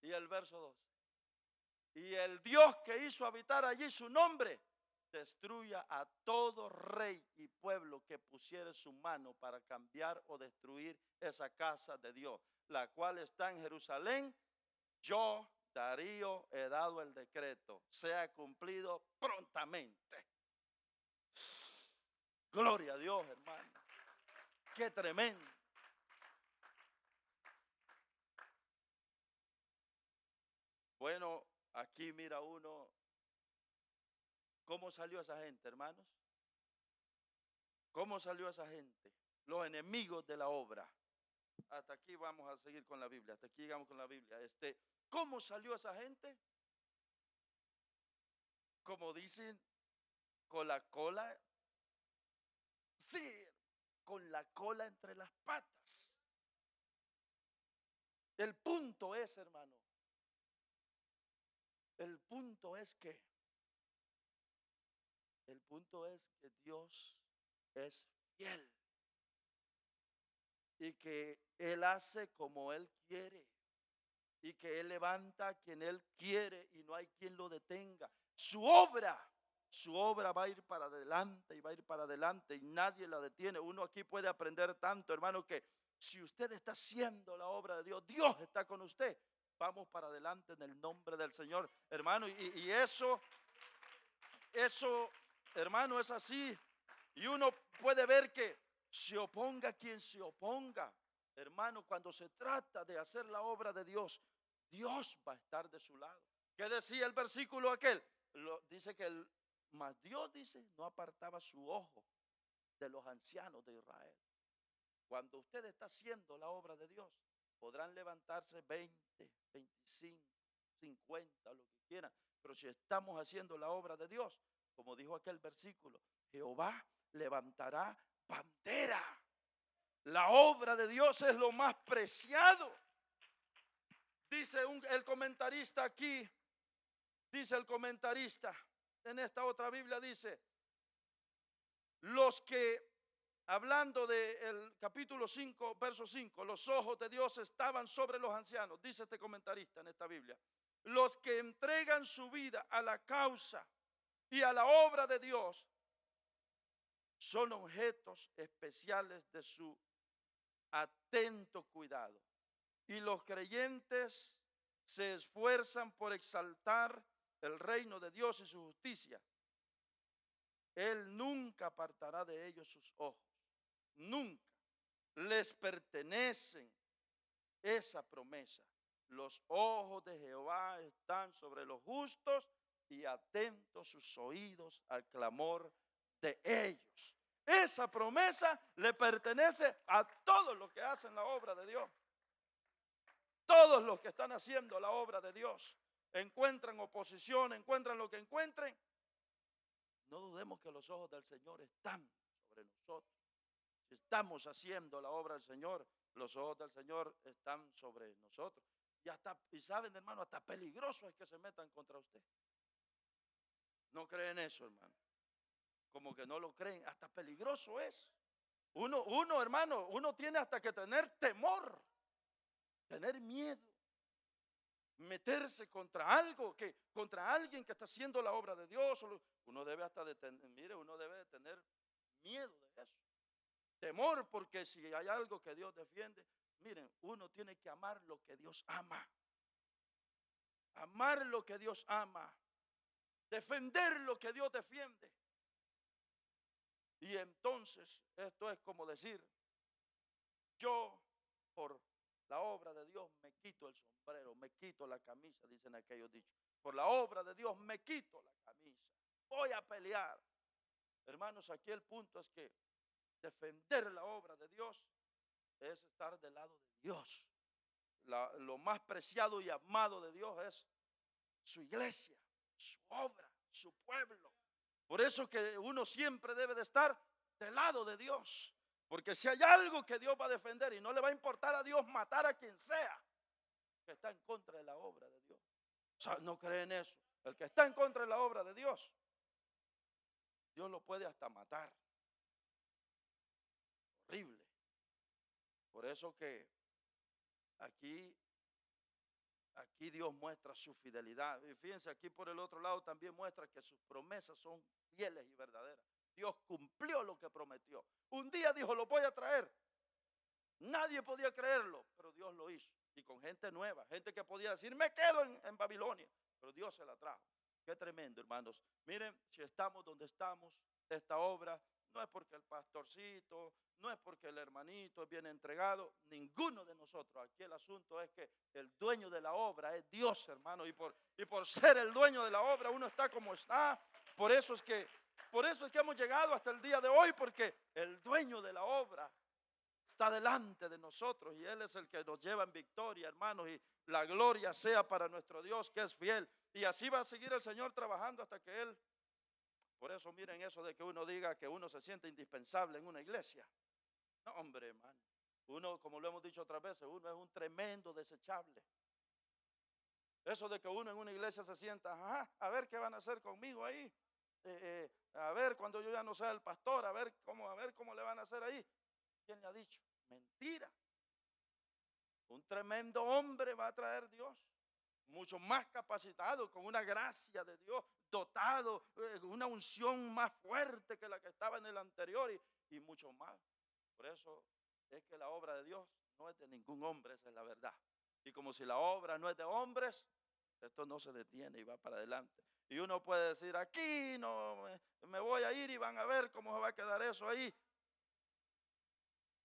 Y el verso 2. Y el Dios que hizo habitar allí su nombre, destruya a todo rey y pueblo que pusiere su mano para cambiar o destruir esa casa de Dios, la cual está en Jerusalén. Yo, Darío, he dado el decreto, sea cumplido prontamente. Gloria a Dios, hermano. Qué tremendo. Bueno, aquí mira uno cómo salió esa gente, hermanos. ¿Cómo salió esa gente? Los enemigos de la obra. Hasta aquí vamos a seguir con la Biblia. Hasta aquí llegamos con la Biblia. ¿Cómo salió esa gente? Como dicen, con la cola. Sí, con la cola entre las patas. El punto es, hermano. El punto es que Dios es fiel. Y que Él hace como Él quiere. Y que Él levanta a quien Él quiere y no hay quien lo detenga. Su obra va a ir para adelante y va a ir para adelante y nadie la detiene. Uno aquí puede aprender tanto, hermano, que si usted está haciendo la obra de Dios, Dios está con usted. Vamos para adelante en el nombre del Señor, hermano. Y eso, hermano, es así. Y uno puede ver que se oponga quien se oponga. Hermano, cuando se trata de hacer la obra de Dios, Dios va a estar de su lado. ¿Qué decía el versículo aquel? Dice que mas Dios, dice, no apartaba su ojo de los ancianos de Israel. Cuando usted está haciendo la obra de Dios, podrán levantarse 20, 25, 50, lo que quieran. Pero si estamos haciendo la obra de Dios, como dijo aquel versículo, Jehová levantará bandera. La obra de Dios es lo más preciado. Dice el comentarista aquí, dice el comentarista, en esta otra Biblia dice, los que, hablando del capítulo 5, verso 5, los ojos de Dios estaban sobre los ancianos, dice este comentarista en esta Biblia, los que entregan su vida a la causa y a la obra de Dios son objetos especiales de su atento cuidado. Y los creyentes se esfuerzan por exaltar el reino de Dios y su justicia. Él nunca apartará de ellos sus ojos. Nunca. Les pertenecen esa promesa. Los ojos de Jehová están sobre los justos y atentos sus oídos al clamor de ellos. Esa promesa le pertenece a todos los que hacen la obra de Dios. Todos los que están haciendo la obra de Dios encuentran oposición, encuentran lo que encuentren. No dudemos que los ojos del Señor están sobre nosotros. Si estamos haciendo la obra del Señor, los ojos del Señor están sobre nosotros. Y saben, hermano, hasta peligroso es que se metan contra usted. No creen eso, hermano. Como que no lo creen. Hasta peligroso es. Uno, hermano, uno tiene hasta que tener temor, tener miedo, meterse contra algo, contra alguien que está haciendo la obra de Dios. Uno debe hasta de tener, uno debe de tener miedo de eso. Temor, porque si hay algo que Dios defiende, miren, uno tiene que amar lo que Dios ama. Amar lo que Dios ama. Defender lo que Dios defiende. Y entonces, esto es como decir, yo por la obra de Dios me quito el sombrero, me quito la camisa, dicen aquellos dichos. Por la obra de Dios me quito la camisa. Voy a pelear. Hermanos, aquí el punto es que defender la obra de Dios es estar del lado de Dios. Lo más preciado y amado de Dios es su iglesia, su obra, su pueblo. Por eso que uno siempre debe de estar del lado de Dios. Porque si hay algo que Dios va a defender y no le va a importar a Dios matar a quien sea que está en contra de la obra de Dios. O sea, no creen eso. El que está en contra de la obra de Dios, Dios lo puede hasta matar. Horrible. Por eso que aquí Dios muestra su fidelidad. Y fíjense, aquí por el otro lado también muestra que sus promesas son fieles y verdaderas. Dios cumplió lo que prometió. Un día dijo, lo voy a traer. Nadie podía creerlo, pero Dios lo hizo. Y con gente nueva, gente que podía decir, me quedo en Babilonia. Pero Dios se la trajo. Qué tremendo, hermanos. Miren, si estamos donde estamos, esta obra no es porque el pastorcito, no es porque el hermanito es bien entregado, ninguno de nosotros. Aquí el asunto es que el dueño de la obra es Dios, hermano. Y por ser el dueño de la obra, uno está como está. Por eso es que hemos llegado hasta el día de hoy, porque el dueño de la obra está delante de nosotros y Él es el que nos lleva en victoria, hermanos, y la gloria sea para nuestro Dios que es fiel. Y así va a seguir el Señor trabajando hasta que Él. Por eso miren eso de que uno diga que uno se siente indispensable en una iglesia. No, hombre, hermano. Uno, como lo hemos dicho otras veces, uno es un tremendo desechable. Eso de que uno en una iglesia se sienta, ajá, a ver qué van a hacer conmigo ahí. A ver cuando yo ya no sea el pastor, a ver cómo le van a hacer ahí. ¿Quién le ha dicho? Mentira. Un tremendo hombre va a traer Dios, mucho más capacitado, con una gracia de Dios, dotado, una unción más fuerte que la que estaba en el anterior y mucho más. Por eso es que la obra de Dios no es de ningún hombre, esa es la verdad. Y como si la obra no es de hombres, esto no se detiene y va para adelante. Y uno puede decir, aquí no me voy a ir y van a ver cómo se va a quedar eso ahí.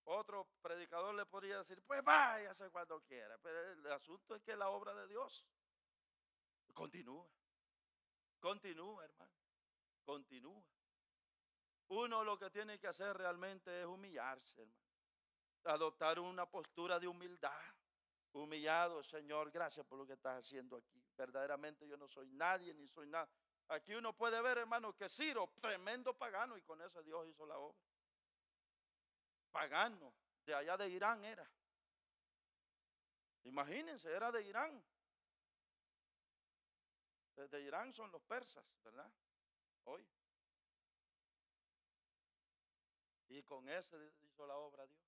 Otro predicador le podría decir, pues váyase cuando quiera. Pero el asunto es que la obra de Dios continúa, hermano, continúa. Uno lo que tiene que hacer realmente es humillarse, hermano. Adoptar una postura de humildad. Humillado, Señor, gracias por lo que estás haciendo aquí. Verdaderamente yo no soy nadie ni soy nada. Aquí uno puede ver, hermano, que Ciro, tremendo pagano, y con eso Dios hizo la obra. Pagano, de allá de Irán era. Imagínense, era de Irán. De Irán son los persas, ¿verdad? Hoy. Y con ese hizo la obra Dios.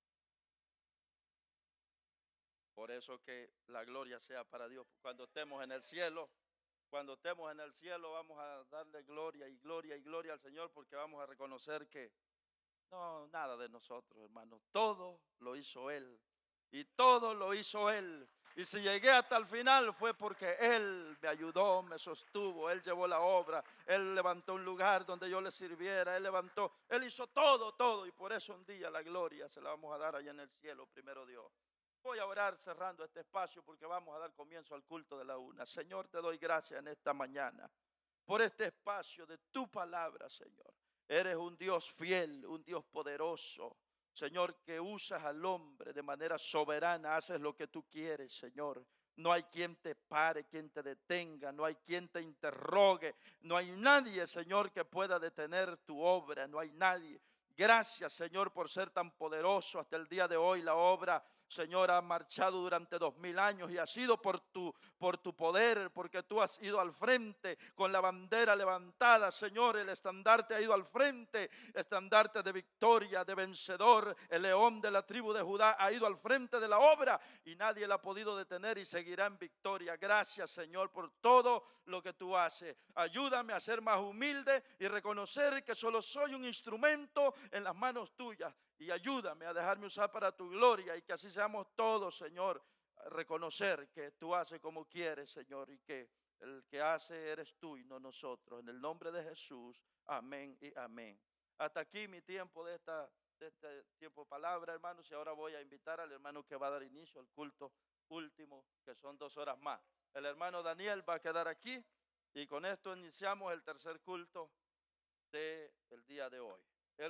Por eso que la gloria sea para Dios. Cuando estemos en el cielo, vamos a darle gloria y gloria y gloria al Señor, porque vamos a reconocer que no, nada de nosotros, hermanos. Todo lo hizo Él. Y todo lo hizo Él. Y si llegué hasta el final fue porque Él me ayudó, me sostuvo, Él llevó la obra, Él levantó un lugar donde yo le sirviera, Él hizo todo. Y por eso un día la gloria se la vamos a dar allá en el cielo, primero Dios. Voy a orar cerrando este espacio porque vamos a dar comienzo al culto de la una. Señor, te doy gracias en esta mañana por este espacio de tu palabra, Señor. Eres un Dios fiel, un Dios poderoso. Señor, que usas al hombre de manera soberana, haces lo que tú quieres, Señor. No hay quien te pare, quien te detenga, no hay quien te interrogue, no hay nadie, Señor, que pueda detener tu obra, no hay nadie. Gracias, Señor, por ser tan poderoso hasta el día de hoy. La obra Señor, ha marchado durante 2000 años y ha sido por tu poder, porque tú has ido al frente con la bandera levantada, Señor. El estandarte ha ido al frente, estandarte de victoria, de vencedor. El león de la tribu de Judá ha ido al frente de la obra y nadie la ha podido detener y seguirá en victoria. Gracias, Señor, por todo lo que tú haces. Ayúdame a ser más humilde y reconocer que solo soy un instrumento en las manos tuyas. Y ayúdame a dejarme usar para tu gloria y que así seamos todos, Señor, a reconocer que tú haces como quieres, Señor, y que el que hace eres tú y no nosotros. En el nombre de Jesús, amén y amén. Hasta aquí mi tiempo de este tiempo de palabra, hermanos, y ahora voy a invitar al hermano que va a dar inicio al culto último, que son 2 horas más. El hermano Daniel va a quedar aquí y con esto iniciamos el tercer culto del día de hoy.